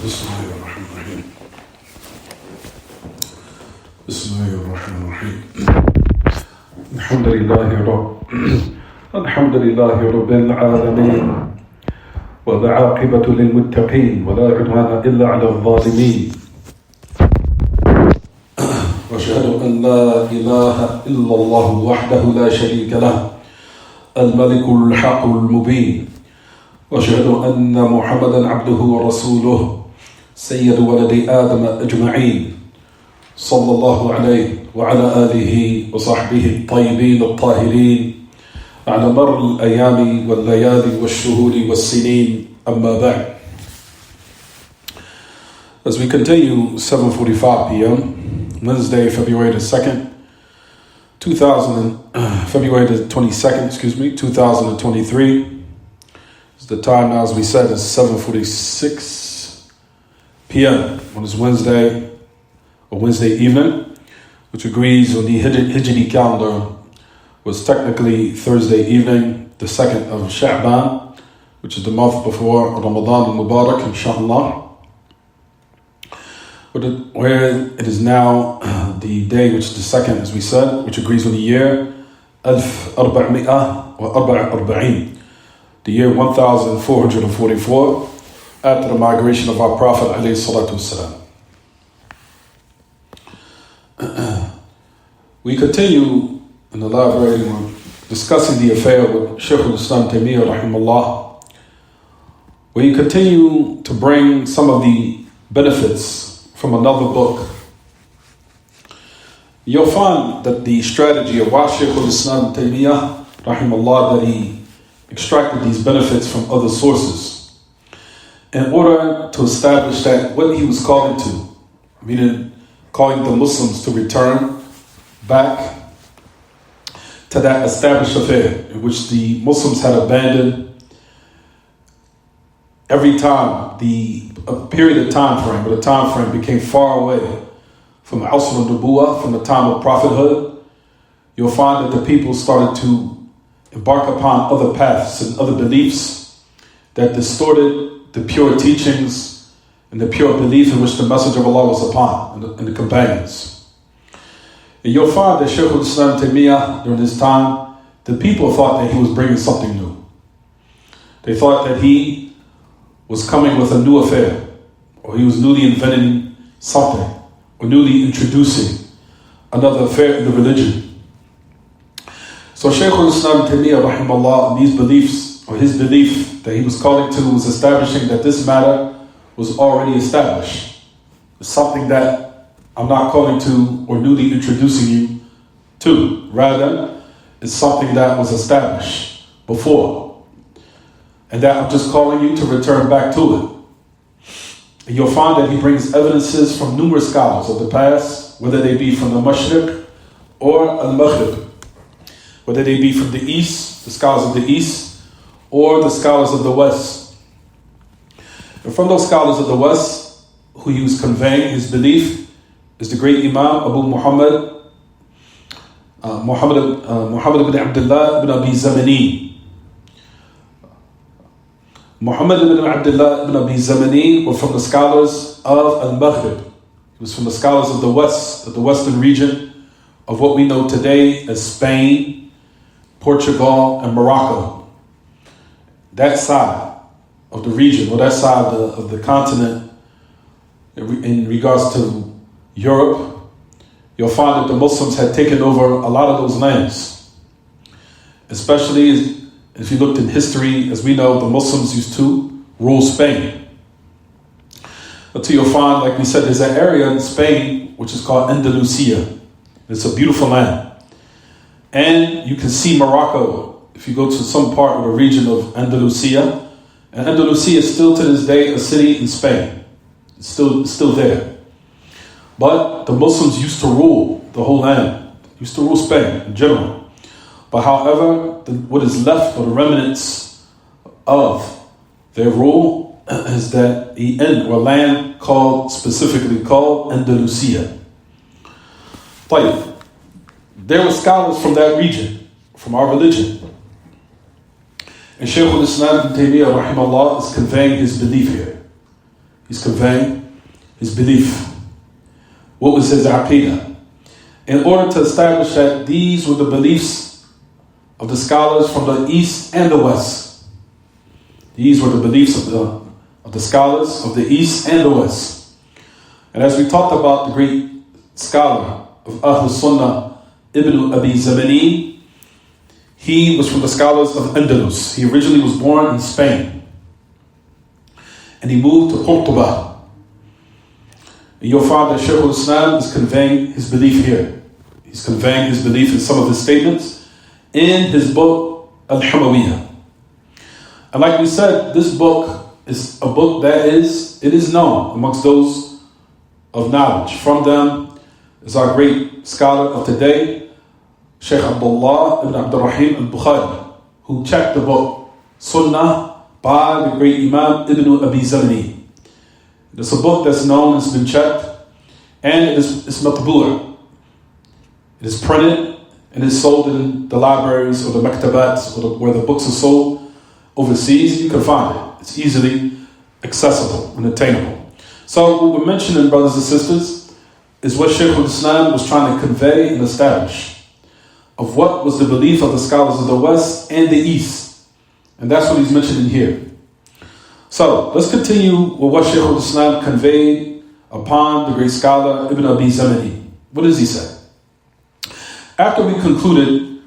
بسم الله الرحمن الرحيم. بسم الله الرحمن الرحيم. الحمد لله رب العالمين، والعاقبة للمتقين، ولا عدوان إلا على الظالمين. وأشهد أن لا إله إلا الله وحده لا شريك له، الملك الحق المبين. وأشهد أن محمدا عبده ورسوله، سيد ولد آدم أجمعين، صلى الله عليه وعلى آله وصحبه الطيبين الطاهرين على مر الأيام والليالي والشهور والسنين. أما بعد. As we continue, 7:45 p.m., Wednesday, February the 2nd, February the 22nd, 2023. The time now, as we said, is 7:46 p.m. on this Wednesday evening, which agrees on the Hijri calendar was technically Thursday evening, the 2nd of Sha'ban, which is the month before Ramadan al-Mubarak, inshallah, where it is now the day, which is the 2nd, as we said, which agrees on the year 1444, the year 1444, after the migration of our Prophet alayhi salatu wasalam. We continue in the live radio discussing the affair with Shaykh al-Islam Taymiyyah rahimahullah, where you continue to bring some of the benefits from another book. You'll find that the strategy of why Shaykh al-Islam Taymiyyah rahimahullah, that he extracted these benefits from other sources in order to establish that what he was calling to, meaning calling the Muslims to return back to that established affair in which the Muslims had abandoned every time a time frame became far away from Asr al-Nubuwah, from the time of prophethood. You'll find that the people started to embark upon other paths and other beliefs that distorted the pure teachings and the pure belief in which the Message of Allah was upon and the companions. And you'll find that Shaykh al-Islam Taymiyyah, during this time, the people thought that he was bringing something new. They thought that he was coming with a new affair, or he was newly inventing something, or newly introducing another affair in the religion. So Shaykh al-Islam Taymiyyah rahimahullah, these beliefs, or his belief that he was calling to, was establishing that this matter was already established. It's something that I'm not calling to or newly introducing you to. Rather, it's something that was established before, and that I'm just calling you to return back to it. And you'll find that he brings evidences from numerous scholars of the past, whether they be from the Mashriq or al-Maghrib, whether they be from the East, the scholars of the East, or the scholars of the West. And from those scholars of the West, who he was conveying his belief, is the great Imam Abu Muhammad ibn Abdullah ibn Abi Zamani. Muhammad ibn Abdullah ibn Abi Zamani were from the scholars of Al-Maghrib. He was from the scholars of the West, of the Western region, of what we know today as Spain, Portugal, and Morocco. That side of the region, or that side of the continent, in regards to Europe, you'll find that the Muslims had taken over a lot of those lands. Especially if you looked in history, as we know, the Muslims used to rule Spain. Until you'll find, like we said, there's an area in Spain which is called Andalusia. It's a beautiful land. And you can see Morocco if you go to some part of the region of Andalusia. And Andalusia is still to this day a city in Spain. It's still there. But the Muslims used to rule the whole land, used to rule Spain in general. But however, what is left, or the remnants of their rule, is that the end, or land specifically called Andalusia. There were scholars from that region, from our religion. And Shaykh al-Islam Taymiyyah rahimahullah is conveying his belief here. He's conveying his belief. What was his aqidah? In order to establish that these were the beliefs of the scholars from the East and the West. These were the beliefs of the scholars of the East and the West. And as we talked about the great scholar of Ahl Sunnah, Ibn Abi Zamani, he was from the scholars of Andalus. He originally was born in Spain. And he moved to Cordoba. And you'll find that Shaykh al-Islam is conveying his belief here. He's conveying his belief in some of his statements in his book, Al-Hamawiyyah. And like we said, this book is a book that is known amongst those of knowledge. From them is our great scholar of today, Shaykh Abdullah ibn Abdur Rahim al-Bukhari, who checked the book Sunnah by the great Imam Ibn Abi Zamani. It's a book that's known, it's been checked, and it's matbu'ah. It is printed and is sold in the libraries or the maktabats or where the books are sold overseas. You can find it. It's easily accessible and attainable. So what we're mentioning, brothers and sisters, is what Shaykh al-Islam was trying to convey and establish of what was the belief of the scholars of the West and the East. And that's what he's mentioning here. So let's continue with what Shaykh al-Islam conveyed upon the great scholar Ibn Abi Zamani. What does he say? After we concluded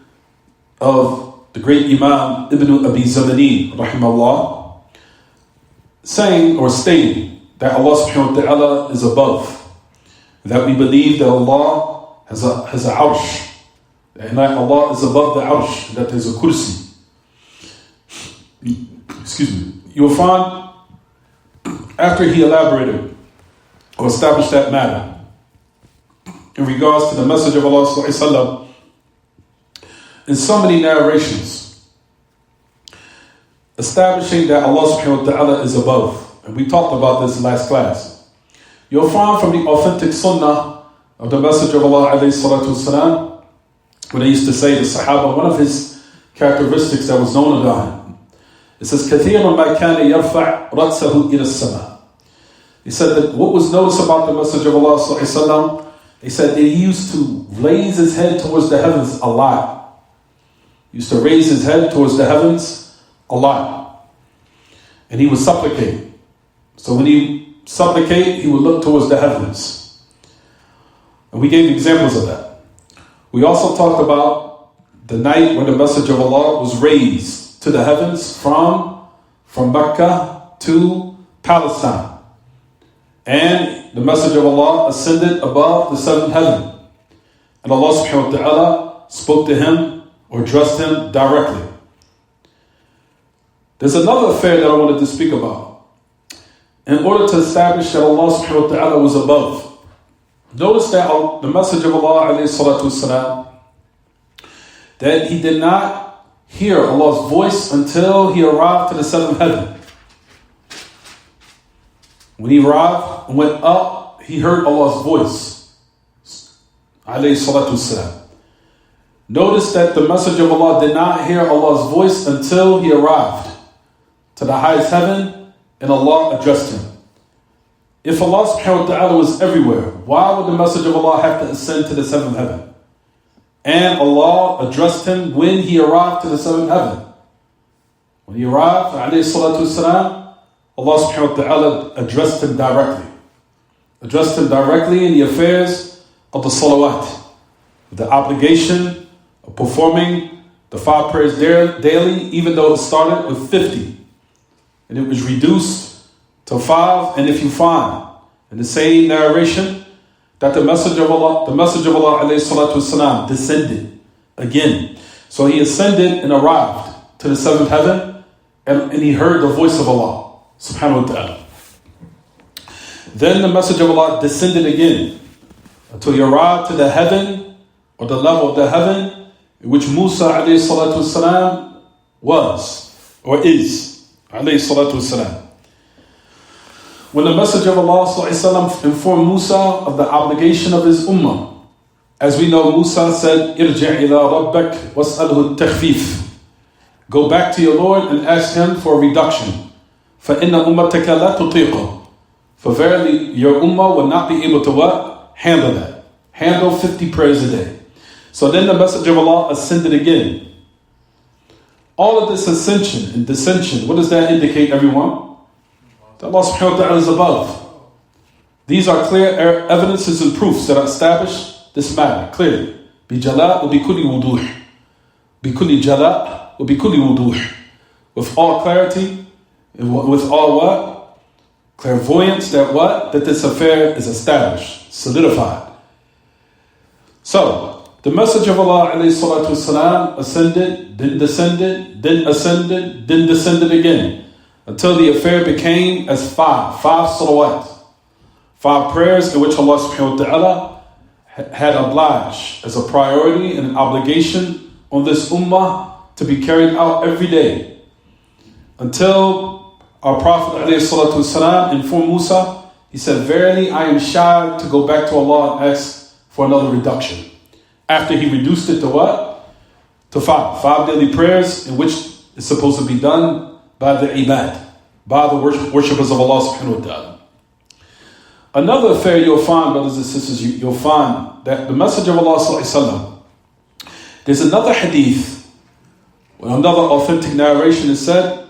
of the great Imam Ibn Abi Zamani, rahimahullah, saying or stating that Allah subhanahu wa ta'ala is above, that we believe that Allah has a arsh, and that Allah is above the arsh, that there's a kursi. Excuse me. You will find, after he elaborated or established that matter in regards to the message of Allah sallallahu alaihi wasallam, in so many narrations establishing that Allah subhanahu wa ta'ala is above, and we talked about this last class. You'll find from the authentic sunnah of the message of Allah alayhi salatu wasalam, when he used to say to Sahaba, one of his characteristics that was known about him, it says, كَثِيرٌ مَا كَانَ يَرْفَعْ رَأْسَهُ إِلَى السَّمَاءِ. He said that what was noticed about the message of Allah sallallahu alaihi wasallam, he said that he used to raise his head towards the heavens a lot. He used to raise his head towards the heavens a lot. And he would supplicate. So when he supplicated, he would look towards the heavens. And we gave examples of that. We also talked about the night when the message of Allah was raised to the heavens from Mecca to Palestine. And the message of Allah ascended above the seventh heaven. And Allah subhanahu wa ta'ala spoke to him or addressed him directly. There's another affair that I wanted to speak about. In order to establish that Allah subhanahu wa ta'ala was above, notice that the message of Allah alayhi salatu wasalam, that he did not hear Allah's voice until he arrived to the seventh heaven. When he arrived and went up, he heard Allah's voice. Alayhi salatu wasalam. Notice that the message of Allah did not hear Allah's voice until he arrived to the highest heaven and Allah addressed him. If Allah subhanahu wa ta'ala was everywhere, why would the message of Allah have to ascend to the seventh heaven? And Allah addressed him when he arrived to the seventh heaven. When he arrived, alayhi salatu wasalam, Allah subhanahu wa ta'ala addressed him directly. Addressed him directly in the affairs of the salawat, the obligation of performing the 5 prayers daily, even though it started with 50. And it was reduced to 5. And if you find in the same narration that the message of Allah alayhi salatu wasalam descended again. So he ascended and arrived to the seventh heaven, and he heard the voice of Allah subhanahu wa ta'ala. Then the message of Allah descended again until he arrived to the heaven, or the level of the heaven in which Musa alayhi salatu wasalam was or is alayhi salatu wasalam. When the message of Allah sallallahu alaihi wasallam informed Musa of the obligation of his ummah, as we know, Musa said, "Irji' ila rabbak was'alhu at-takhfif." Go back to your Lord and ask him for a reduction. فَإِنَّ أُمَّتَكَ لَا تُطِيقُ. For verily, your ummah will not be able to what? Handle that. Handle 50 prayers a day. So then the Messenger of Allah ascended again. All of this ascension and descension, what does that indicate, everyone? That Allah subhanahu wa ta'ala is above. These are clear evidences and proofs that establish this matter clearly. بِجَلَاء وَبِكُلِّ وُضُوحٍ بِكُلِّ جَلَاء وَبِكُلِّ وُضُوحٍ. With all clarity, and with all what? Clairvoyance that what? That this affair is established, solidified. So, the Messenger of Allah ﷺ ascended, then descended, then ascended, then descended again, until the affair became as five salawat, 5 prayers in which Allah subhanahu wa ta'ala had obliged as a priority and an obligation on this ummah to be carried out every day. Until our Prophet ﷺ informed Musa, he said, verily I am shy to go back to Allah and ask for another reduction. After he reduced it to what? To 5. 5 daily prayers in which is supposed to be done by the ibad, by the worshippers of Allah subhanahu wa ta'ala. Another affair you'll find, brothers and sisters, you'll find that the Messenger of Allah sallallahu alaihi wasallam, there's another hadith, another authentic narration is said,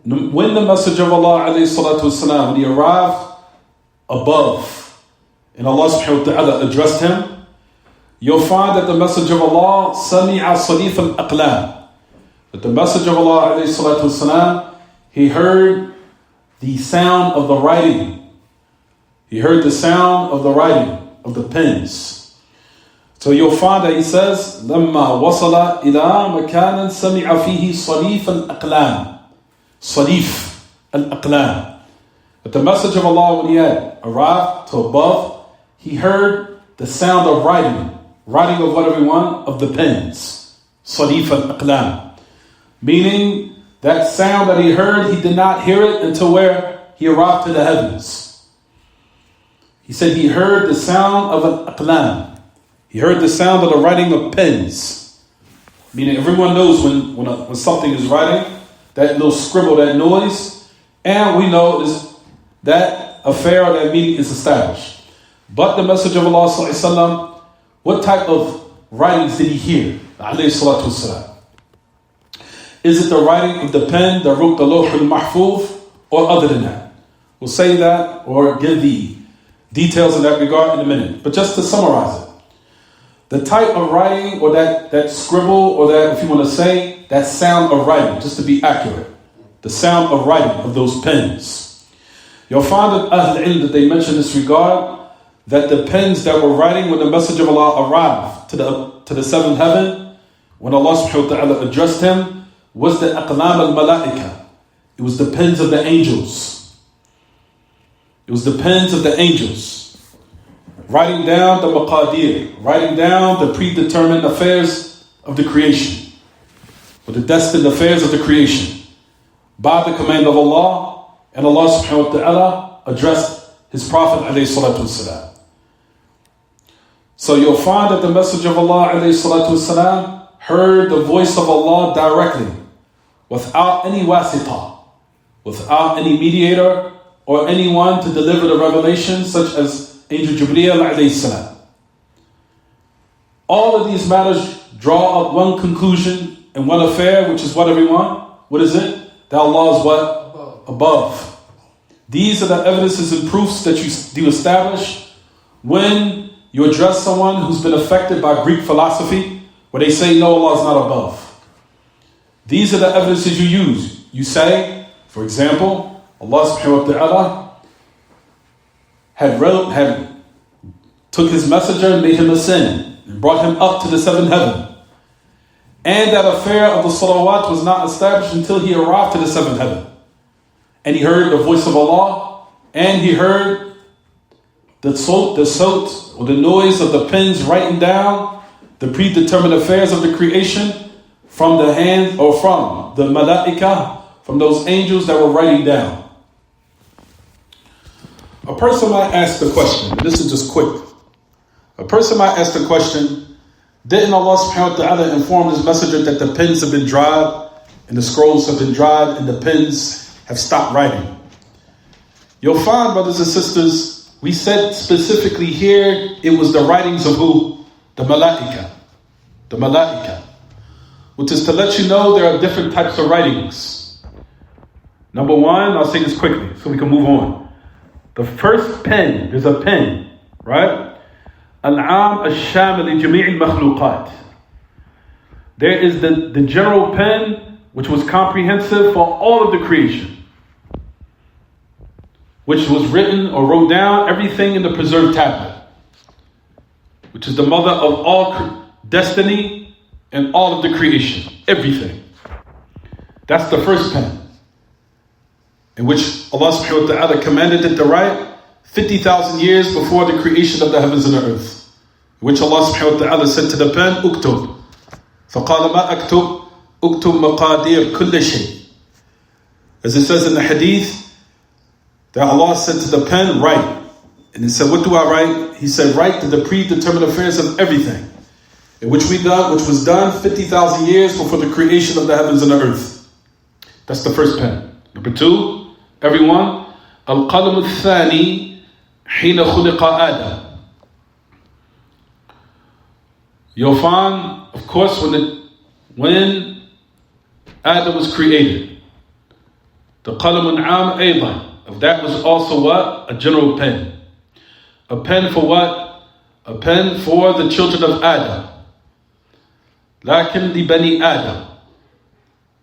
when the Messenger of Allah alayhi salatu wasalam, when he arrived above and Allah subhanahu wa ta'ala addressed him, you'll find that the Messenger of Allah sami'a salif al-aqlam, that the Messenger of Allah alayhi salatu wasalam, he heard the sound of the writing. He heard the sound of the writing of the pens. So you'll find that he says, لما وصل إلى مكان سمع فيه صليف الأقلام. Salif al-aqlam. But the Messenger of Allah, when he had arrived to above, he heard the sound of writing of what, everyone? Of the pens. Salif al-aqlam. Meaning that sound that he heard, he did not hear it until where? He arrived to the heavens. He said he heard the sound of al-aqlam. He heard the sound of the writing of pens. Meaning everyone knows when something is writing, that little scribble, that noise, and we know that affair or that meaning is established. But the Messenger of Allah sallallahu alaihi wasallam, what type of writings did he hear? Alayhi salatu wasalam. Is it the writing of the pen that wrote the Lawh al-Mahfuz, or other than that? We'll say that or give the details in that regard in a minute. But just to summarize it, the type of writing or that scribble or that, if you want to say, that sound of writing, just to be accurate, the sound of writing of those pens. You'll find that Ahl al-Ilm that they mention in this regard, that the pens that were writing when the Messenger of Allah arrived to the 7th heaven, when Allah subhanahu wa ta'ala addressed him, was the aqlam al-malaika. It was the pens of the angels. It was the pens of the angels. Writing down the maqadir, writing down the predetermined affairs of the creation, or the destined affairs of the creation, by the command of Allah, and Allah subhanahu wa ta'ala addressed His Prophet alayhi salatu wasalam. So you'll find that the Messenger of Allah alayhi salatu wasalam heard the voice of Allah directly, without any wasita, without any mediator, or anyone to deliver the revelation, such as Angel Jibreel alayhi salam. All of these matters draw up one conclusion and one affair, which is what, everyone? What is it? That Allah is what? Above. These are the evidences and proofs that you establish when you address someone who's been affected by Greek philosophy, where they say, no, Allah is not above. These are the evidences you use. You say, for example, Allah subhanahu wa ta'ala had took his messenger and made him ascend and brought him up to the 7th heaven. And that affair of the salawat was not established until he arrived to the 7th heaven. And he heard the voice of Allah, and he heard the sawt, or the noise of the pens writing down the predetermined affairs of the creation from the hand, or from the malaika, from those angels that were writing down. A person might ask the question, this is just quick. A person might ask the question, didn't Allah subhanahu wa ta'ala inform His messenger that the pens have been dried, and the scrolls have been dried, and the pens have stopped writing? You'll find, brothers and sisters, we said specifically here, it was the writings of who? The Malaika. The Malaika. Which is to let you know there are different types of writings. Number one, I'll say this quickly so we can move on. The first pen, there's a pen, right? Al-Am al-Shamil li Jami' al-Makhluqat. There is the general pen, which was comprehensive for all of the creation, which was written or wrote down everything in the preserved tablet, which is the mother of all destiny and all of the creation, everything. That's the first pen, in which Allah subhanahu wa ta'ala commanded it to write 50,000 years before the creation of the heavens and the earth, in which Allah subhanahu wa ta'ala said to the pen, "Uktub." فَقَالَ مَا أَكْتُبْ أُكْتُبْ مَقَادِيرَ كُلِّ شَيْءٍ. As it says in the hadith, that Allah said to the pen, write. And he said, what do I write? He said, write the predetermined affairs of everything, in which which was done 50,000 years before the creation of the heavens and the earth. That's the first pen. Number two, everyone, القلم الثاني حين خلق آدم. You'll find, of course, when Adam was created, the qalam al-am aydan, of that was also what? A general pen. A pen for what? A pen for the children of Adam. Lakin li bani Adam.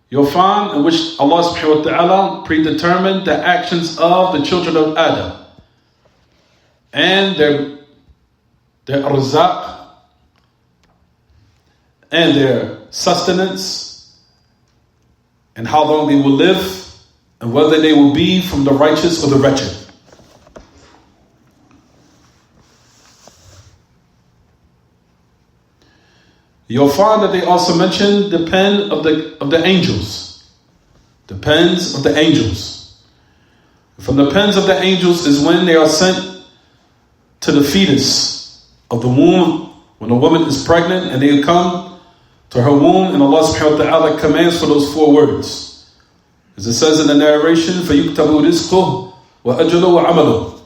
You'll find in which Allah subhanahu wa ta'ala predetermined the actions of the children of Adam and their arzaq and their sustenance and how long they will live and whether they will be from the righteous or the wretched. You'll find that they also mention the pen of the angels. The pens of the angels. From the pens of the angels is when they are sent to the fetus of the womb, when a woman is pregnant and they come to her womb, and Allah subhanahu wa ta'ala commands for those 4 words. As it says in the narration, فَيُكْتَبُ رِزْقُهُ وَأَجَلُهُ وَعَمَلُهُ.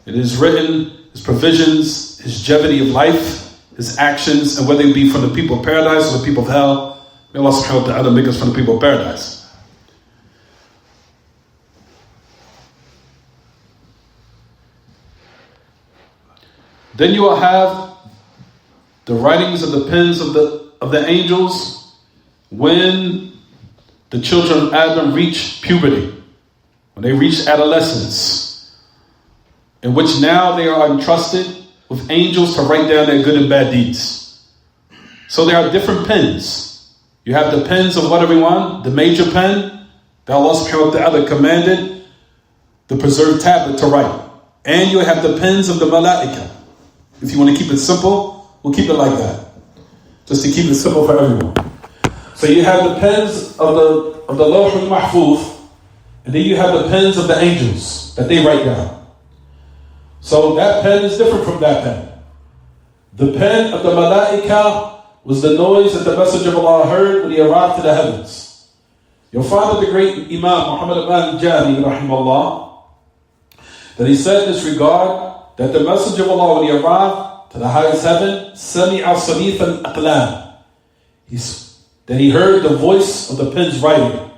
It is written, his provisions, his longevity of life, his actions, and whether it be from the people of paradise or the people of hell. May Allah subhanahu wa ta'ala make us from the people of paradise. Then you will have the writings of the pens of the angels when the children of Adam reach puberty, when they reach adolescence, in which now they are entrusted with angels to write down their good and bad deeds. So there are different pens. You have the pens of what, everyone? The major pen that Allah subhanahu wa ta'ala commanded the preserved tablet to write. And you have the pens of the malaika. If you want to keep it simple, we'll keep it like that, just to keep it simple for everyone. So you have the pens of the Lawh al-Mahfuz, and then you have the pens of the angels that they write down. So that pen is different from that pen. The pen of the malaika was the noise that the Messenger of Allah heard when he arrived to the heavens. You'll find that the great Imam Muhammad ibn al-Jami, rahimahullah, that he said in this regard, that the Messenger of Allah, when he arrived to the highest heaven, سَمِعَ صَلِيفَ الْأَقْلَامِ, that he heard the voice of the pens writing.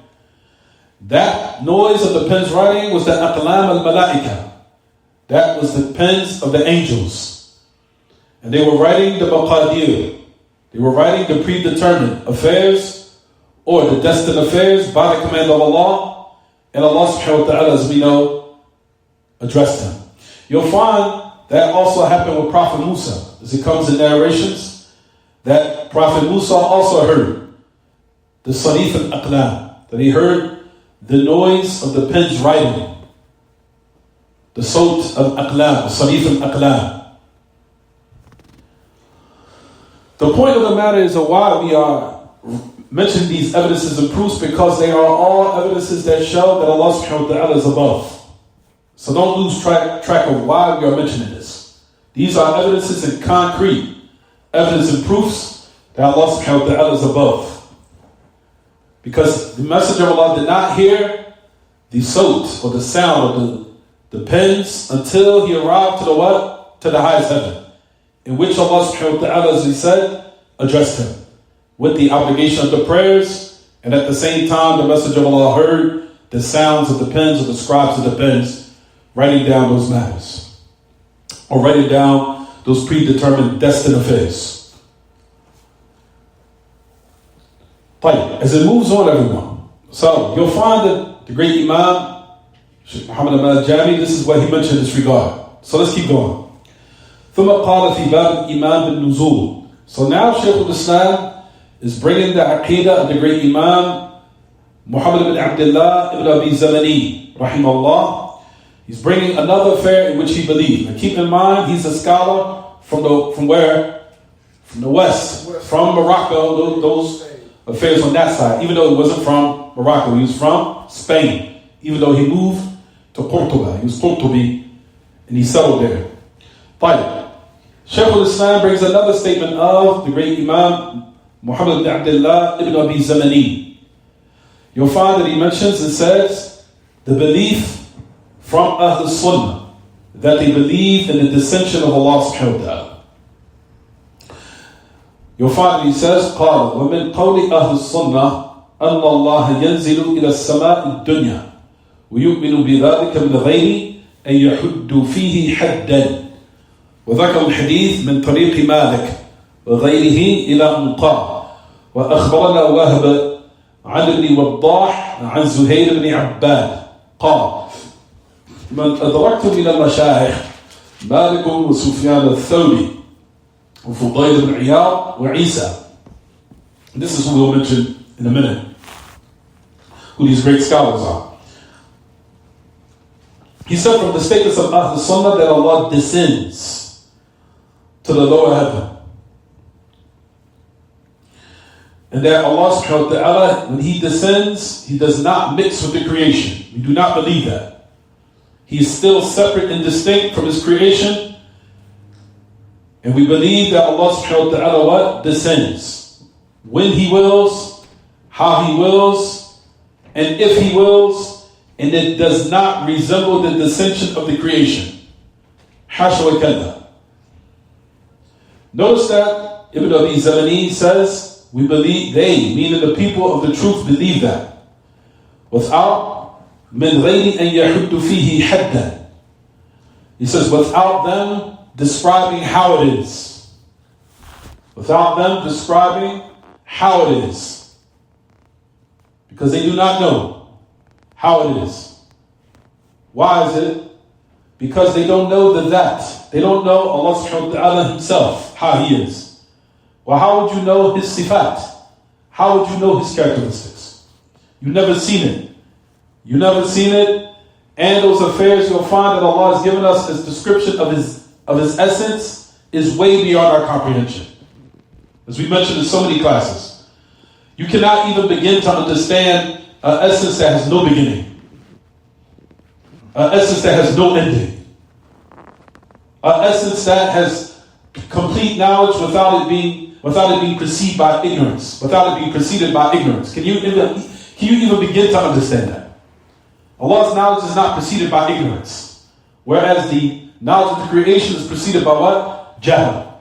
That noise of the pens writing was the aqlam al-malaika. That was the pens of the angels. And they were writing the maqadir. They were writing the predetermined affairs or the destined affairs by the command of Allah. And Allah subhanahu wa ta'ala, as we know, addressed them. You'll find that also happened with Prophet Musa. As it comes in narrations, that Prophet Musa also heard the Sarif al-Aqlam, that he heard the noise of the pens writing, the Sawt al-Aqlam, the Sarif al-Aqlam. The point of the matter is why we are mentioning these evidences and proofs, because they are all evidences that show that Allah subhanahu wa ta'ala is above. So don't lose track of why we are mentioning this. These are evidences in concrete, evidence and proofs that Allah subhanahu wa ta'ala is above. Because the Messenger of Allah did not hear the sawt or the sound or depends until he arrived to the what? To the highest heaven, in which Allah subhanahu wa ta'ala, as we said, addressed him with the obligation of the prayers, and at the same time the message of Allah heard the sounds of the pens of the scribes of the pens, writing down those matters, or writing down those predetermined destined affairs. As it moves on, everyone, so you'll find that the great Imam Shaykh Muhammad al-Jami, this is what he mentioned in this regard. So let's keep going. ثم قال في باب الإيمان بالنزول. So now Shaykh al-Islam is bringing the aqidah of the great Imam Muhammad ibn Abdullah ibn Abi Zamani, rahimahullah. He's bringing another affair in which he believed. And keep in mind, he's a scholar from where? From the West, from Morocco, those affairs on that side. Even though he wasn't from Morocco, he was from Spain. Even though he moved to Cordoba, he was Cordobi, and he settled there. Shaykh al-Islam brings another statement of the great Imam Muhammad ibn Abdullah ibn Abi Zamani. You'll find that he mentions and says the belief from Ahl Sunnah, that they believe in the descension of Allah subhanahu wa ta'ala. You'll find that he says, قال ومن قول أهل السنة أن الله ينزل إلى السماء الدنيا ويؤمن بذلك من غير أن يحد فيه حدا. وذكر الحديث من طريق مالك وغيره إلى أنقاء. وأخبرنا وهب عن ابن وضاح عن زهير بن عباد قال من أدركت من المشايخ مالك وسفيان الثوري وفضيل بن عياض وعيسى. This is who we'll mention in a minute, who these great scholars are. He said from the statements of Ahl Sunnah that Allah descends to the lower heaven. And that Allah subhanahu wa ta'ala, when He descends, He does not mix with the creation. We do not believe that. He is still separate and distinct from His creation. And we believe that Allah subhanahu wa ta'ala what? Descends. When He wills, how He wills, and if He wills, and it does not resemble the descension of the creation. Hasha wa kalla. Notice that Ibn Abi Zamani says, we believe, they, meaning the people of the truth, believe that. Without min ghayri an yahuddu fihi haddan. He says, without them describing how it is. Without them describing how it is. Because they do not know how it is. Why is it? Because they don't know the that. They don't know Allah subhanahu wa ta'ala Himself, how He is. Well, how would you know His sifat? How would you know His characteristics? You've never seen it. You've never seen it. And those affairs you'll find that Allah has given us as description of His essence is way beyond our comprehension. As we mentioned in so many classes. You cannot even begin to understand an essence that has no beginning. An essence that has no ending. An essence that has complete knowledge without it being perceived by ignorance. Without it being preceded by ignorance. Can you even begin to understand that? Allah's knowledge is not preceded by ignorance. Whereas the knowledge of the creation is preceded by what? Jahl.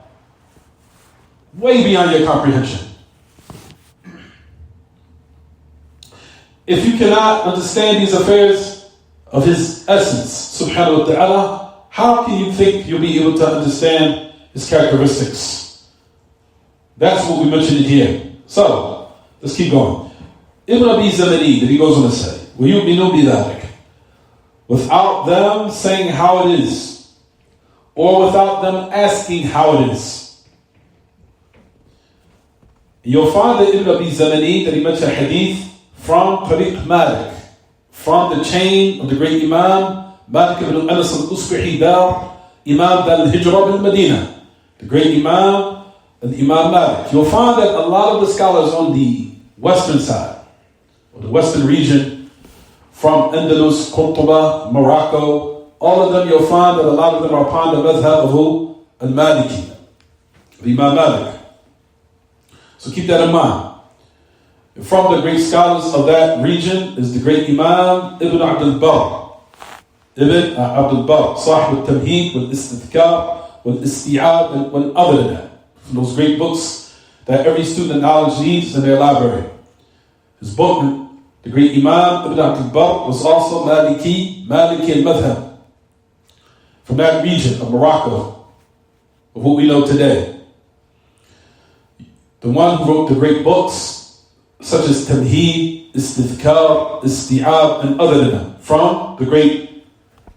Way beyond your comprehension. If you cannot understand these affairs of His essence, subhanahu wa ta'ala, how can you think you'll be able to understand His characteristics? That's what we mentioned here. So, let's keep going. Ibn Abi Zamani, that he goes on to say, وَيُؤْمِنُوا بِذَلِكَ. Without them saying how it is, or without them asking how it is. You'll find that Ibn Abi Zamani, that he mentioned a hadith from Tariq Malik, from the chain of the great Imam Malik ibn Anas al-Usbihi Dar, Imam al-Hijra bin Medina, the great Imam and Imam Malik. You'll find that a lot of the scholars on the western side, or the western region, from Andalus, Cordoba, Morocco, all of them, you'll find that a lot of them are upon the madhab of who? Al-Maliki, Imam Malik. So keep that in mind. From the great scholars of that region is the great Imam Ibn Abdul Barr, Ibn Abdul Barr, Sahib al-Tamheed, wal-Istidhkar, wal-Isti'ab, and other than that. From those great books that every student of knowledge needs in their library. His book, the great Imam Ibn Abdul Barr, was also Maliki al-Madhab, from that region of Morocco, of what we know today. The one who wrote the great books, such as Tamheed, Istidhkar, Isti'ab, and other than them, from the great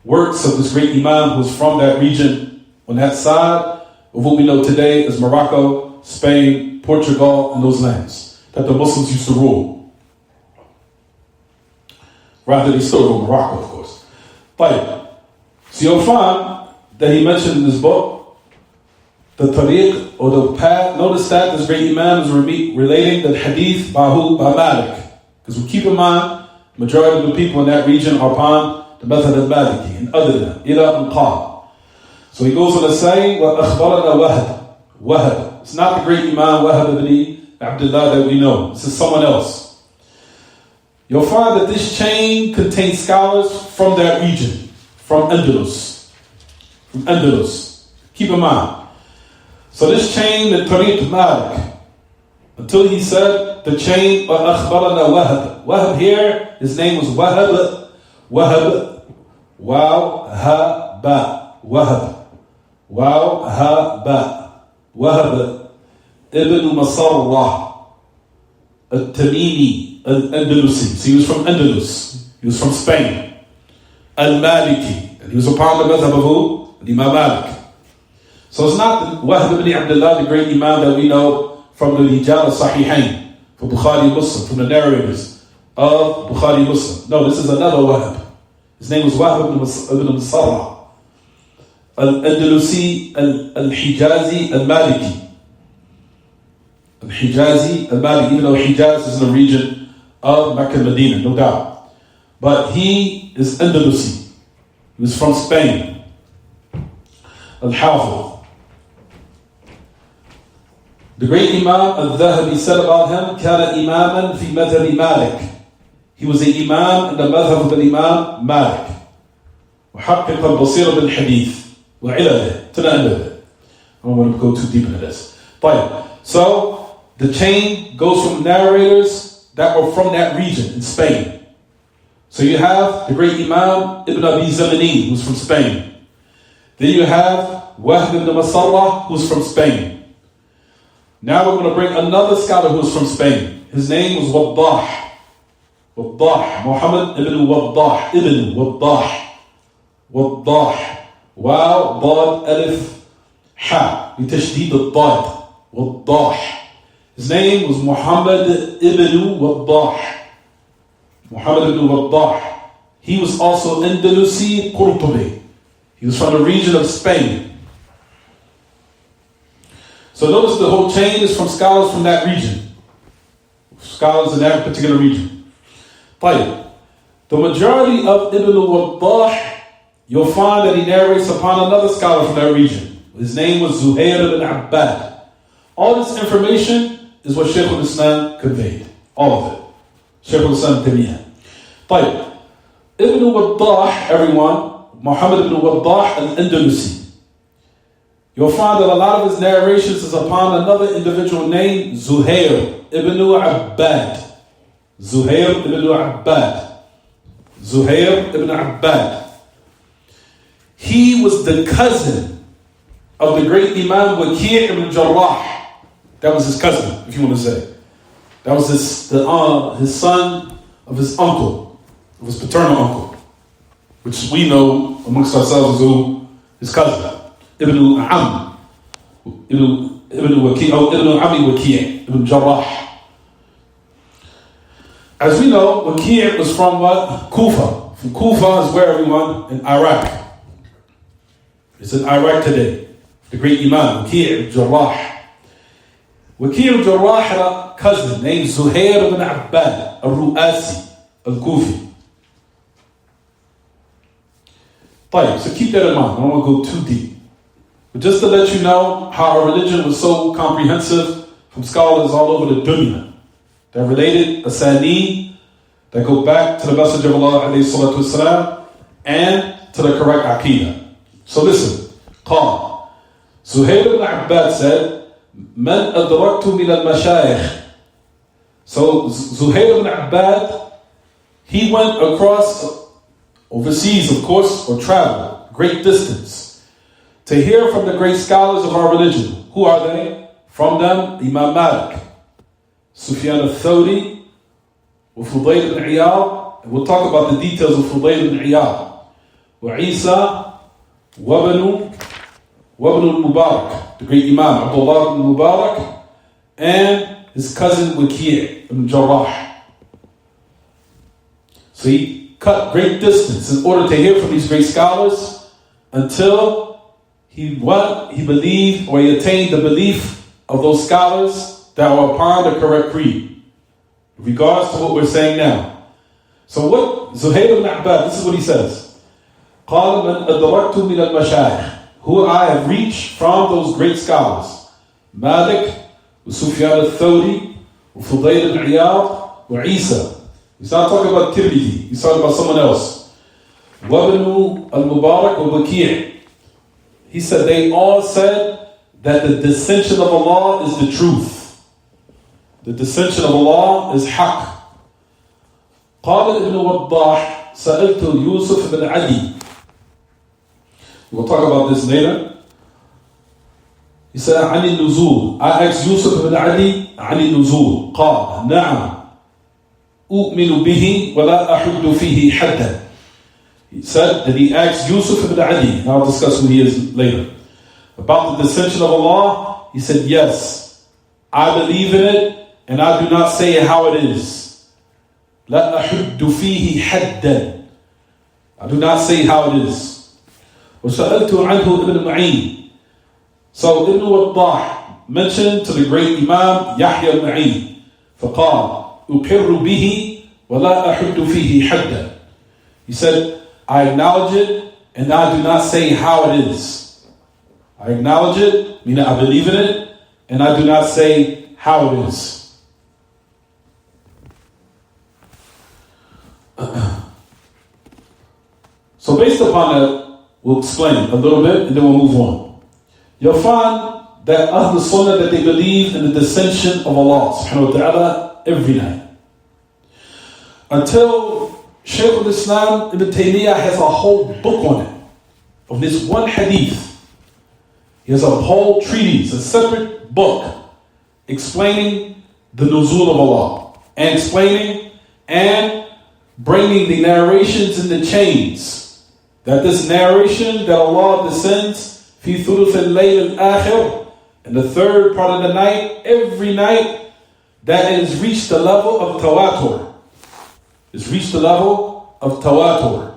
works of this great Imam who was from that region, on that side of what we know today as Morocco, Spain, Portugal, and those lands that the Muslims used to rule. Rather, they still rule Morocco, of course. But so you'll find that he mentioned in this book the tariq or the path. Notice that this great Imam is relating the hadith by Malik. Because we keep in mind, the majority of the people in that region are upon the method of Maliki and other than ila and qal. So he goes on to say, وَأَخْبَرَنَا Wahab. It's not the great Imam Wahab ibn Abdullah that we know. This is someone else. You'll find that this chain contains scholars from that region, from Andalus. Keep in mind. So this chain, the Tariq Malik, until he said the chain of Akhbarana Wahab. Wahab here, his name was Wahab, Waw Ha Ba, Wahab, Waw Ha Ba, Wahab ibn Masarrah al-Tamimi al-Andalusi. So he was from Andalus, he was from Spain. Al-Maliki, and he was upon the madhab of who? Imam Malik. So it's not the Wahab ibn Abdullah, the great Imam that we know from the Rijal al-Sahihain, from Bukhari Muslim, from the narrators of Bukhari Muslim. No, this is another Wahab. His name was Wahab ibn Masarrah al-Andalusi al-Hijazi al-Maliki. Al-Hijazi al-Maliki, even though Hijaz is in the region of Mecca and Medina, no doubt. But he is Andalusi. He was from Spain. Al-Hafiz. The great Imam al-Dhahabi said about him, كان إماما في مذهب مالك. He was an Imam in the madhab of the Imam Malik. وحقق البصيرة بالحديث وعلله. To the end of it. I don't want to go too deep into this. So, the chain goes from narrators that were from that region in Spain. So you have the great Imam Ibn Abi Zamani, who's from Spain. Then you have Wahb ibn Masarrah, who's from Spain. Now we're going to bring another scholar who's from Spain. His name was Waddah. Muhammad ibn Waddah. Waddah. Wow, Dad, Alif, Ha. بتشديد الضاد. Waddah. His name was Muhammad ibn Waddah. He was also Andalusi Qurtubi. He was from the region of Spain. So notice the whole chain is from scholars from that region. Scholars in that particular region. The majority of Ibn Waddah, you'll find that he narrates upon another scholar from that region. His name was Zuhair ibn Abbad. All this information is what Shaykh al-Islam conveyed. All of it. Shaykh al-Islam Taymiyyah. Ibn Waddah, everyone, Muhammad ibn Waddah al-Andalusi. You'll find that a lot of his narrations is upon another individual named Zuhair ibn Abbad. Zuhair ibn Abbad. He was the cousin of the great Imam Waki' ibn Jarrah. That was his cousin, if you want to say. That was his son of his uncle, of his paternal uncle, which we know amongst ourselves as who? His cousin. Ibn Ami Waki' ibn Jarrah. As we know, Waki' was from what? Kufa. From Kufa is where everyone? In Iraq. It's in Iraq today. The great Imam, Waki' ibn Jarrah. Waki' ibn Jarrah had a cousin named Zuhair ibn Abbad al-Ru'asi al-Kufi. So keep that in mind. I don't want to go too deep. But just to let you know how our religion was so comprehensive from scholars all over the dunya that related asani that go back to the Message of Allah alayhi salatu wasalam, and to the correct Aqidah. So listen, قال Zuhair ibn Abbad said, من أدركت من المشايخ. So Zuhair ibn Abbad, he went across overseas, of course, or traveled great distance to hear from the great scholars of our religion. Who are they? From them, Imam Malik, Sufyan al-Thawri, Fudayl ibn Iyad, and we'll talk about the details of Fudayl ibn Iyad, wa Isa, Wabnu al-Mubarak, the great Imam, Abdullah ibn Mubarak, and his cousin Waki' ibn Jarrah. So he cut great distance in order to hear from these great scholars until he believed, or he attained the belief of those scholars that were upon the correct creed. In regards to what we're saying now. So what Zuhair ibn Abbad, this is what he says. قال من أدركت من المشايخ, who I have reached from those great scholars. Malik, Sufyan al-Thawri, Fudayl ibn Iyad, wa Isa. He's not talking about Tirmidhi, he's talking about someone else. Wabnu al-Mubarak wa Waki'. He said they all said that the dissension of Allah is the truth. The dissension of Allah is haqq. قال ابن وضاح سألت يوسف بن عدي. We'll talk about this later. He said عن النزول. I asked Yusuf ibn Adi عن النزول. قال نعم أؤمن به ولا أحد فيه حدا. He said that he asked Yusuf ibn Adi, and I'll discuss who he is later, about the dissension of Allah. He said, yes, I believe in it, and I do not say how it is. لا أحد فيه حدا. I do not say how it is. وسألت عنه ابن معين. So Ibn Wadah mentioned to the great Imam Yahya al-Ma'in. فقال أقر به ولا أحد فيه حدا. He said, I acknowledge it and I do not say how it is. I acknowledge it, meaning I believe in it, and I do not say how it is. So based upon that, we'll explain a little bit and then we'll move on. You'll find that Ahl Sunnah, that they believe in the dissension of Allah subhanahu wa ta'ala every night. Until Shaykh al-Islam Ibn Taymiyyah has a whole book on it, of this one hadith. He has a whole treatise, a separate book, explaining the nuzul of Allah, and explaining and bringing the narrations in the chains. That this narration that Allah descends, fi thuluth al-layl al-akhir, in the third part of the night, every night, that it has reached the level of tawatur. It's reached the level of tawatur.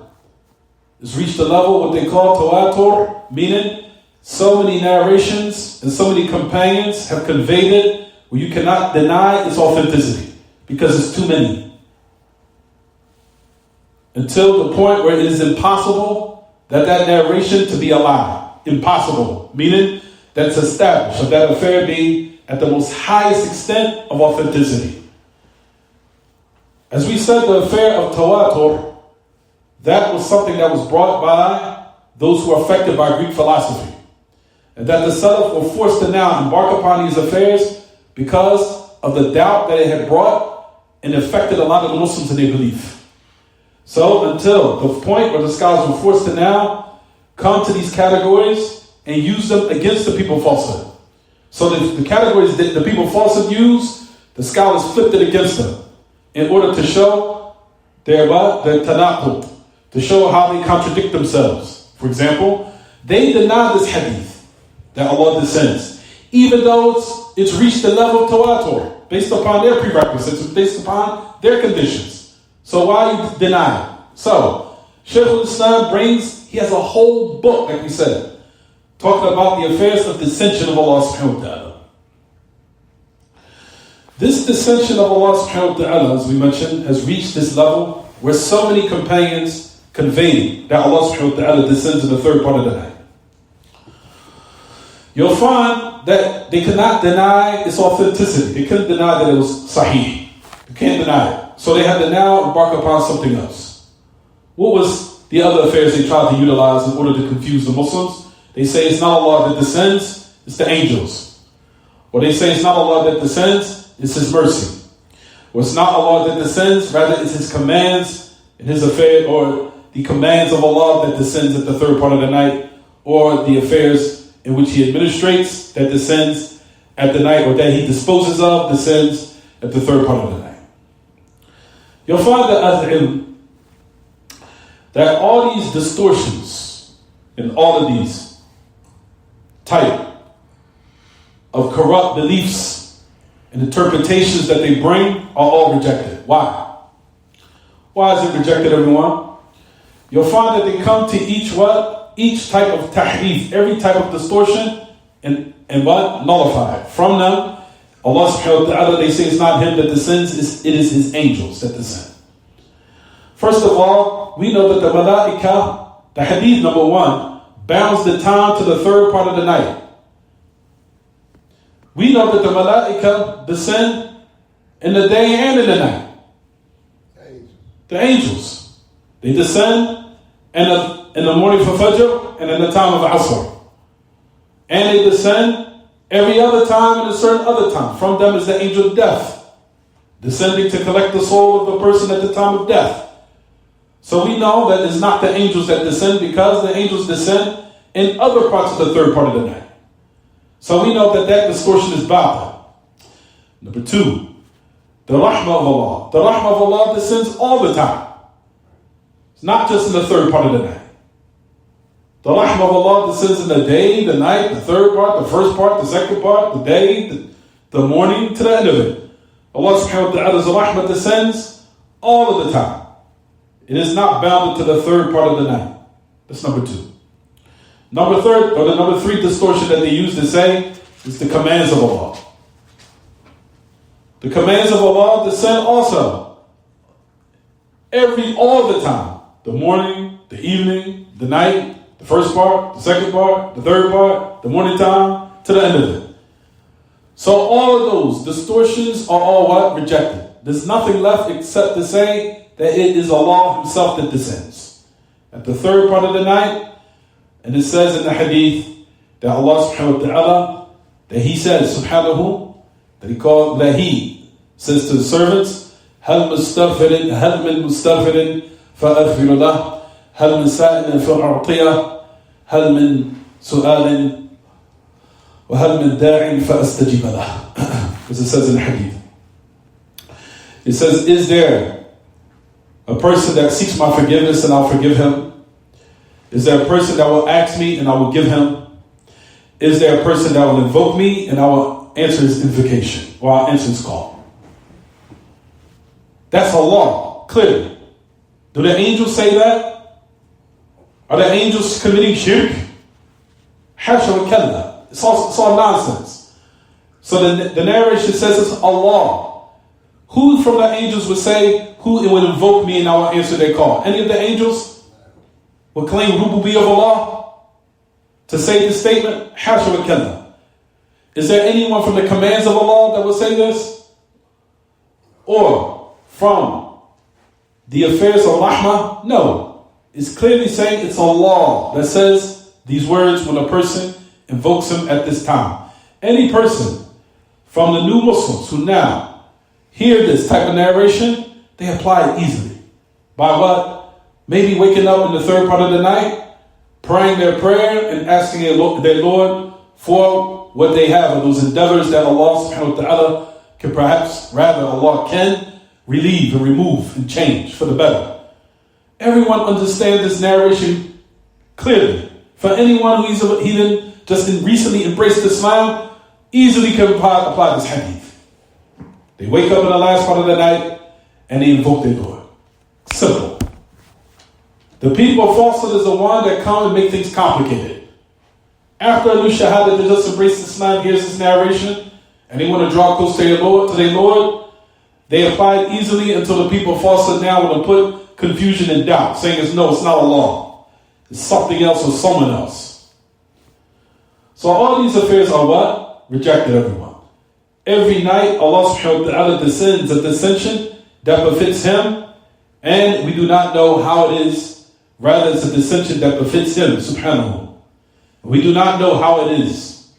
It's reached the level what they call tawatur, meaning so many narrations and so many companions have conveyed it where you cannot deny its authenticity because it's too many. Until the point where it is impossible that narration to be a lie. Impossible, meaning that's established, of that affair being at the most highest extent of authenticity. As we said, the affair of tawatur, that was something that was brought by those who were affected by Greek philosophy. And that the Salaf were forced to now embark upon these affairs because of the doubt that it had brought and affected a lot of the Muslims in their belief. So until the point where the scholars were forced to now come to these categories and use them against the people falsehood. So the categories that the people falsehood use, the scholars flipped it against them, in order to show their tanaqud, to show how they contradict themselves. For example, they deny this hadith that Allah descends, even though it's reached the level of tawatur, based upon their prerequisites, based upon their conditions. So why you deny it? So, Shaykh al-Islam he has a whole book, like we said, talking about the affairs of dissension of Allah subhanahu wa ta'ala. This dissension of Allah subhanahu wa ta'ala, as we mentioned, has reached this level where so many companions convey that Allah subhanahu wa ta'ala descends in the third part of the night. You'll find that they cannot deny its authenticity. They couldn't deny that it was sahih. They can't deny it. So they had to now embark upon something else. What was the other affairs they try to utilize in order to confuse the Muslims. They say it's not Allah that descends, it's the angels. Or they say it's not Allah that descends, it's His mercy. Or it's not Allah that descends, rather it's His commands and His affair, or the commands of Allah that descends at the third part of the night, or the affairs in which He administrates that descends at the night, or that He disposes of descends at the third part of the night. You'll find that all these distortions and all of these type of corrupt beliefs and interpretations that they bring are all rejected. Why? Why is it rejected, everyone? You'll find that they come to each type of tahrif, every type of distortion, and what? Nullify it. From them, Allah subhanahu wa ta'ala, they say it's not Him that descends, it is His angels that descend. First of all, we know that the malaika, the hadith number 1, bounds the time to the third part of the night. We know that the malaika descend in the day and in the night. The angels. They descend in the morning for Fajr and in the time of Asr. And they descend every other time and a certain other time. From them is the angel of death, descending to collect the soul of the person at the time of death. So we know that it's not the angels that descend, because the angels descend in other parts of the third part of the night. So we know that distortion is batil. Number 2, the rahmah of Allah. The rahmah of Allah descends all the time. It's not just in the third part of the night. The rahmah of Allah descends in the day, the night, the third part, the first part, the second part, the day, the morning, to the end of it. Allah subhanahu wa ta'ala's rahmah descends all of the time. It is not bounded to the third part of the night. That's number 2. Number 3 distortion that they use to say is the commands of Allah. The commands of Allah descend also all the time. The morning, the evening, the night, the first part, the second part, the third part, the morning time, to the end of it. So all of those distortions are all what? Rejected. There's nothing left except to say that it is Allah Himself that descends at the third part of the night. And it says in the hadith that Allah subhanahu wa ta'ala, that He says, subhanahu, that He says to the servants, هَلْ مِنْ مُسْتَغْفِرٍ فَأَغْفِرُ لَهُ هَلْ مِنْ سَائِلٍ فَأُعْطِيَهُ هَلْ مِنْ سُؤَالٍ وَهَلْ مِنْ دَاعٍ فَأَسْتَجِيبَ لَهُ. As it says in the hadith. It says, is there a person that seeks my forgiveness and I'll forgive him? Is there a person that will ask me and I will give him? Is there a person that will invoke me and I will answer his invocation, or I'll answer his call? That's Allah, clearly. Do the angels say that? Are the angels committing shirk? Hasha wa kalla. It's all nonsense. So the narration says it's Allah. Who from the angels would say, who would invoke me and I will answer their call? Any of the angels would claim rububiyyah of Allah to say this statement? Hasha wa kalla. Is there anyone from the commands of Allah that would say this? Or from the affairs of Rahmah? No. It's clearly saying it's Allah that says these words when a person invokes Him at this time. Any person from the new Muslims who now hear this type of narration, they apply it easily. By what? Maybe waking up in the third part of the night, praying their prayer and asking their Lord for what they have, or those endeavors that Allah subhanahu wa ta'ala can Allah can relieve and remove and change for the better. Everyone understands this narration clearly. For anyone who is a heathen, just recently embraced Islam, easily can apply this hadith. They wake up in the last part of the night and they invoke their Lord. Simple. The people of falsehood is the one that come and make things complicated. After a new shahada, they just embrace Islam, here's this narration, and they want to draw close to their Lord, they apply it easily until the people of falsehood now want to put confusion and doubt, saying it's not Allah. It's something else or someone else. So all these affairs are what? Rejected, everyone. Every night, Allah subhanahu wa ta'ala descends a descension that befits Him, and we do not know how it is Rather, it's a dissension that befits him, subhanahu. We do not know how it is.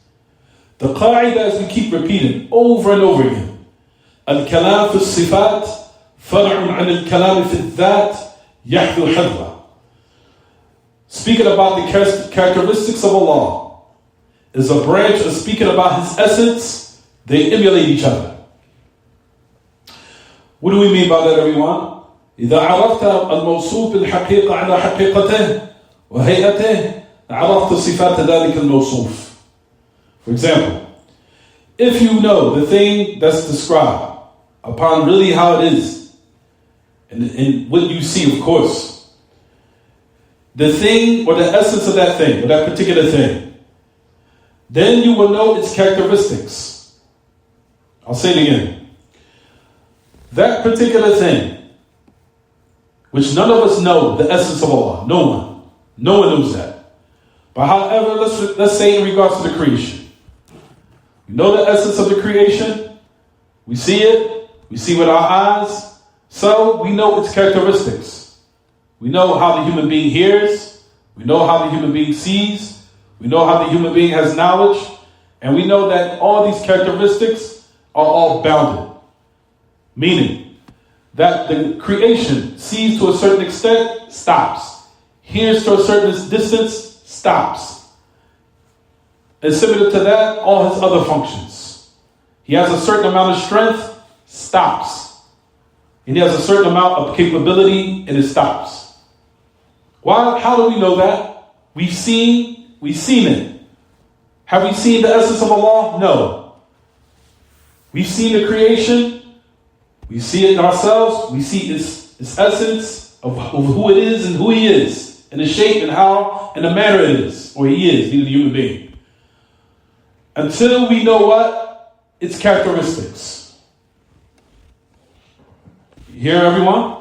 The qaida, as we keep repeating over and over again, al-kalam fi sifat far'un an al-kalam fi dhat yahdu hadwa. Speaking about the characteristics of Allah is a branch of speaking about His essence. They emulate each other. What do we mean by that, everyone? إذا عرفت الموصوف بالحقيقة على حقيقته وهيئته عرفت صفات ذلك الموصوف. For example, if you know the thing that's described upon really how it is, and what you see, of course, the thing or the essence of that thing, or that particular thing, then you will know its characteristics. I'll say it again. That particular thing, which none of us know the essence of Allah. No one knows that. But however, let's say in regards to the creation. We know the essence of the creation. We see it. We see with our eyes. So we know its characteristics. We know how the human being hears. We know how the human being sees. We know how the human being has knowledge. And we know that all these characteristics are all bounded. Meaning that the creation sees to a certain extent, stops. Hears to a certain distance, stops. And similar to that, all his other functions. He has a certain amount of strength, stops. And he has a certain amount of capability, and it stops. Why? How do we know that? We've seen it. Have we seen the essence of Allah? No. We've seen the creation. We see it in ourselves. We see its essence of who it is and who He is, and the shape and how and the manner it is, or He is, being a human being. Until we know what? Its characteristics. You hear, everyone?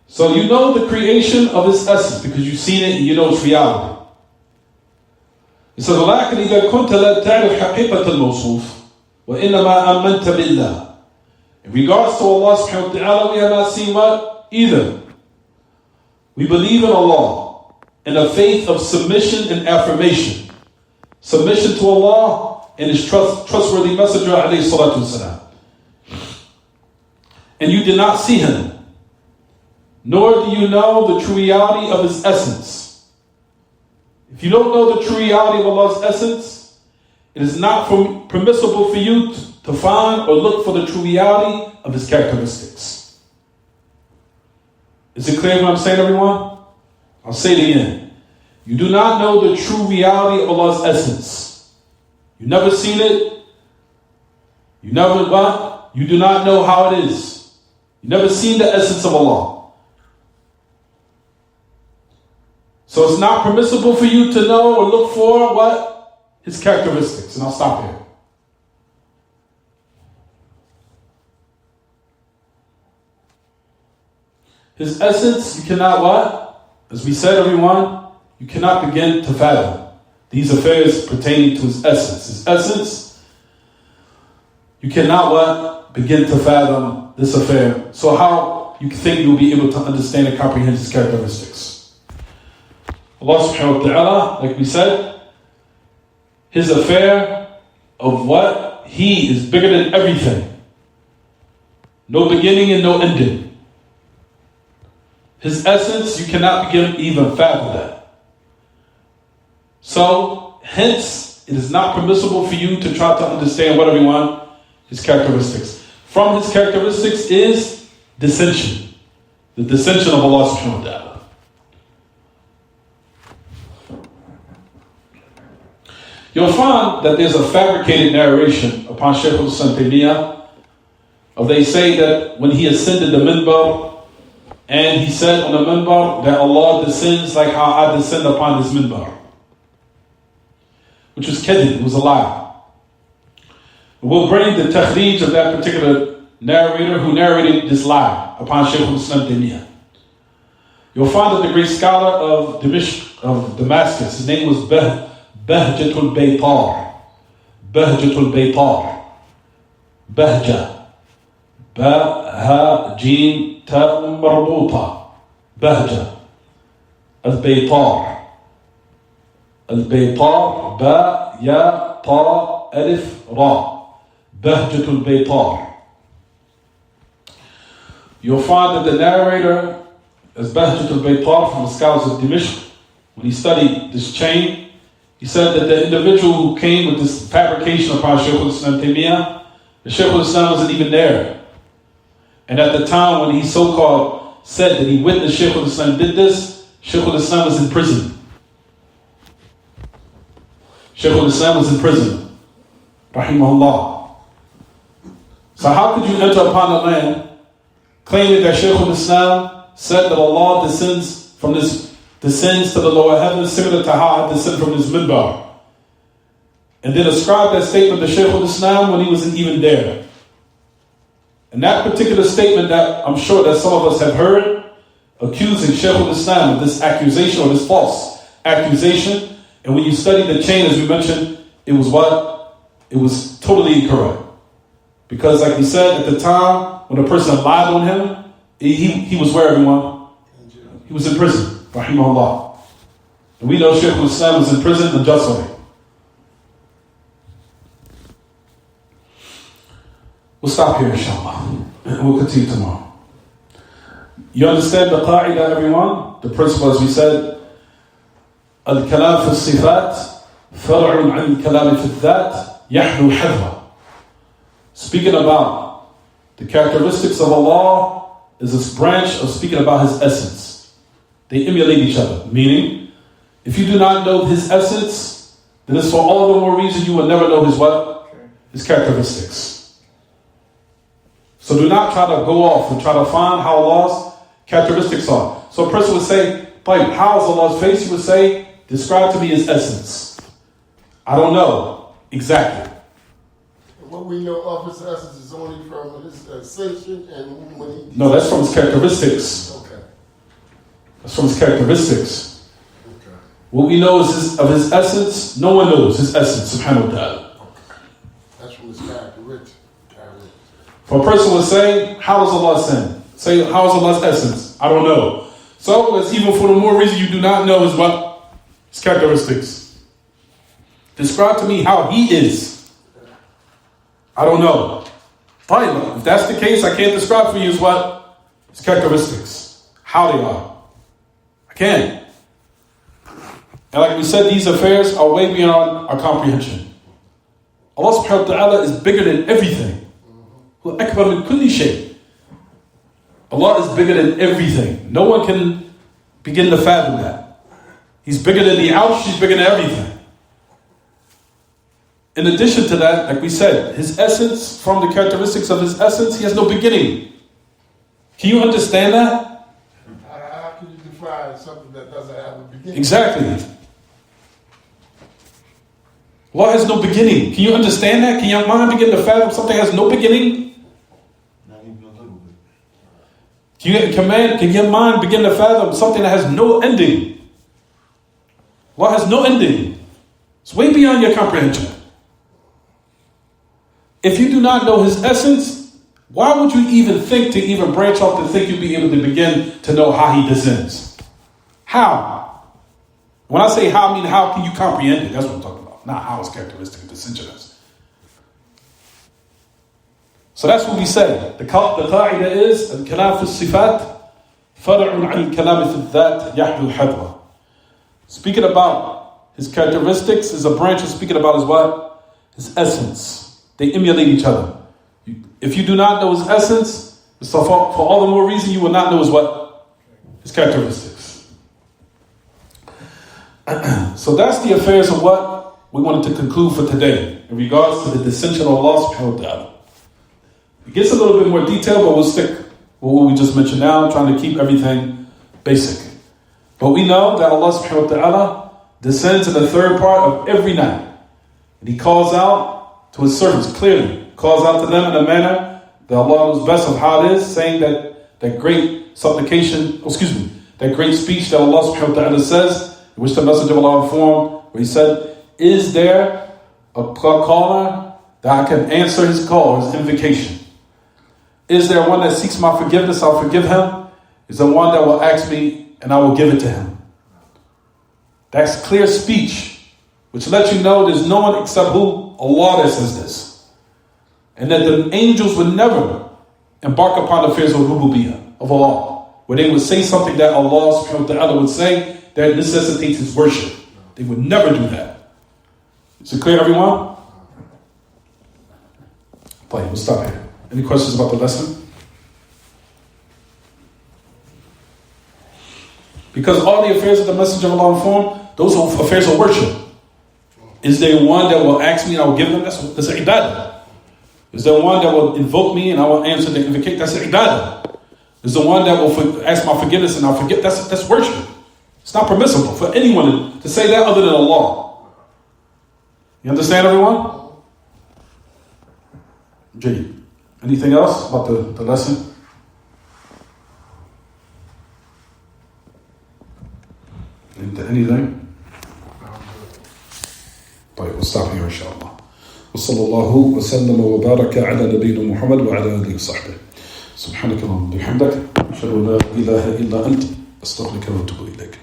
So you know the creation of its essence because you've seen it and you know its reality. It says, ولكن إذا كنت لا تعرف حقيقة الموصوف وإنما آمنت بالله. In regards to Allah subhanahu wa ta'ala, we have not seen what? Either. We believe in Allah in a faith of submission and affirmation. Submission to Allah and His trustworthy messenger alayhi salatu wasalam. And you did not see Him, nor do you know the true reality of His essence. If you don't know the true reality of Allah's essence, it is not permissible for you to find or look for the true reality of His characteristics. Is it clear what I'm saying, everyone? I'll say it again. You do not know the true reality of Allah's essence. You've never seen it. You never what? You do not know how it is. You've never seen the essence of Allah. So it's not permissible for you to know or look for what? His characteristics. And I'll stop here. His essence, you cannot what? As we said, everyone, you cannot begin to fathom these affairs pertaining to His essence. His essence, you cannot what? Begin to fathom this affair. So how you think you'll be able to understand and comprehend His characteristics? Allah subhanahu wa ta'ala, like we said, His affair of what? He is bigger than everything. No beginning and no ending. His essence, you cannot begin even fathom that. So, hence, it is not permissible for you to try to understand what, everyone? His characteristics. From His characteristics is dissension. The dissension of Allah subhanahu wa ta'ala. You'll find that there's a fabricated narration upon Shaykh Taymiyyah. They say that when he ascended the minbar, and he said on the minbar that Allah descends like how I descend upon this minbar. Which was kadhib, it was a lie. We'll bring the takhrij of that particular narrator who narrated this lie upon Shaykh Taymiyyah. You'll find that the great scholar of Damascus, his name was Bahjatul Baytar. Bahjatul Baytar. Bahja. Ba-ha-jim تاء مربوطة بهجة. البيطار. البيطار باء ياء طاء ألف راء. بهجة البيطار. You'll find that the narrator is Bahjat al-Baytar from the scholars of Dimishq. When he studied this chain, he said that the individual who came with this fabrication upon Shaykh al-Islam Taymiyyah, the Shaykh al-Islam wasn't even there. And at the time when he so-called said that he witnessed Shaykh al-Islam did this, Shaykh al-Islam was in prison. Shaykh al-Islam was in prison. Rahimahullah. So how could you enter upon the land claiming that Shaykh al-Islam said that Allah descends to the lower heavens, similar to how I descend from his minbar, and then ascribe that statement to Shaykh al-Islam when he wasn't even there? And that particular statement that I'm sure that some of us have heard, accusing Shaykh al-Islam of this accusation or this false accusation, and when you study the chain, as we mentioned, it was what? It was totally incorrect. Because like we said, at the time when a person lied on him, he was where, everyone? He was in prison, rahimahullah. And we know Shaykh al-Islam was in prison unjustly. We'll stop here, inshallah, and we'll continue tomorrow. You understand the qa'idah, everyone? The principle, as we said, al-kalam fi al-sifat, far'un an al-kalam fi al-dhat, yahlu hadwa. Speaking about the characteristics of Allah is this branch of speaking about his essence. They emulate each other. Meaning, if you do not know his essence, then it's for all the more reason you will never know his what? His characteristics. So do not try to go off and try to find how Allah's characteristics are. So a person would say, how is Allah's face? You would say, describe to me his essence. I don't know exactly. What we know of his essence is only from his ascension and when he... No, that's from his characteristics. Okay. That's from his characteristics. Okay. What we know is of his essence, no one knows his essence, subhanahu wa ta'ala. Okay. That's from his characteristics. For a person would say, how does Allah ascend? Say, how is Allah's essence? I don't know. So, it's even for the more reason you do not know is what? His characteristics. Describe to me how he is. I don't know. Fine. If that's the case, I can't describe for you is what? His characteristics. How they are. I can't. And like we said, these affairs are way beyond our comprehension. Allah subhanahu wa ta'ala is bigger than everything. Akbar min kulli shay. Allah is bigger than everything. No one can begin to fathom that. He's bigger than the Arsh, he's bigger than everything. In addition to that, like we said, his essence, from the characteristics of his essence, he has no beginning. Can you understand that? How can you define something that doesn't have a beginning? Exactly. Allah has no beginning. Can you understand that? Can your mind begin to fathom something that has no beginning? Not even a little bit. Can your mind begin to fathom something that has no ending? Allah has no ending. It's way beyond your comprehension. If you do not know his essence, why would you even think to even branch off to think you'd be able to begin to know how he descends? How? When I say how, I mean how can you comprehend it? That's what I'm talking about. Not how his characteristic of descension is. So that's what we say. The qa'idah is al-kalam fi sifat far'un an al-kalam fi al-dhat yahlu hadwa. Speaking about his characteristics is a branch of speaking about his what? His essence. They emulate each other. If you do not know his essence, so for all the more reason you will not know his what? His characteristics. So that's the affairs of what we wanted to conclude for today in regards to the descension of Allah subhanahu wa ta'ala. It gets a little bit more detailed, but we'll stick with what we just mentioned now, trying to keep everything basic. But we know that Allah subhanahu wa ta'ala descends in the third part of every night. And he calls out to his servants clearly, calls out to them in a manner that Allah knows best of how it is, saying that great supplication, that great speech that Allah subhanahu wa ta'ala says, in which the Messenger of Allah informed, where he said, is there a caller that I can answer his call, his invocation? Is there one that seeks my forgiveness? I'll forgive him. Is there one that will ask me and I will give it to him? That's clear speech, which lets you know there's no one except who? Allah that says this. And that the angels would never embark upon the affairs of rububiyyah, of Allah, where they would say something that Allah subhanahu wa ta'ala would say that necessitates his worship. They would never do that. Is it clear, everyone? Fine, we'll stop here. Any questions about the lesson? Because all the affairs of the Messenger of Allah inform, those are affairs of worship. Is there one that will ask me and I will give them? That's ibadah. Is there one that will invoke me and I will answer the invocation? That's ibadah. Is there one that will ask my forgiveness and I'll forget? That's worship. It's not permissible for anyone to say that other than Allah. You understand, everyone? Jay, anything else about the lesson? Anything? طيب, we'll stop here inshallah. وصلى الله وسلم وبارك على نبينا محمد وعلى آله وصحبه. سبحانك اللهم وبحمدك أشهد أن لا إله إلا أنت أستغفرك وأتوب إليك.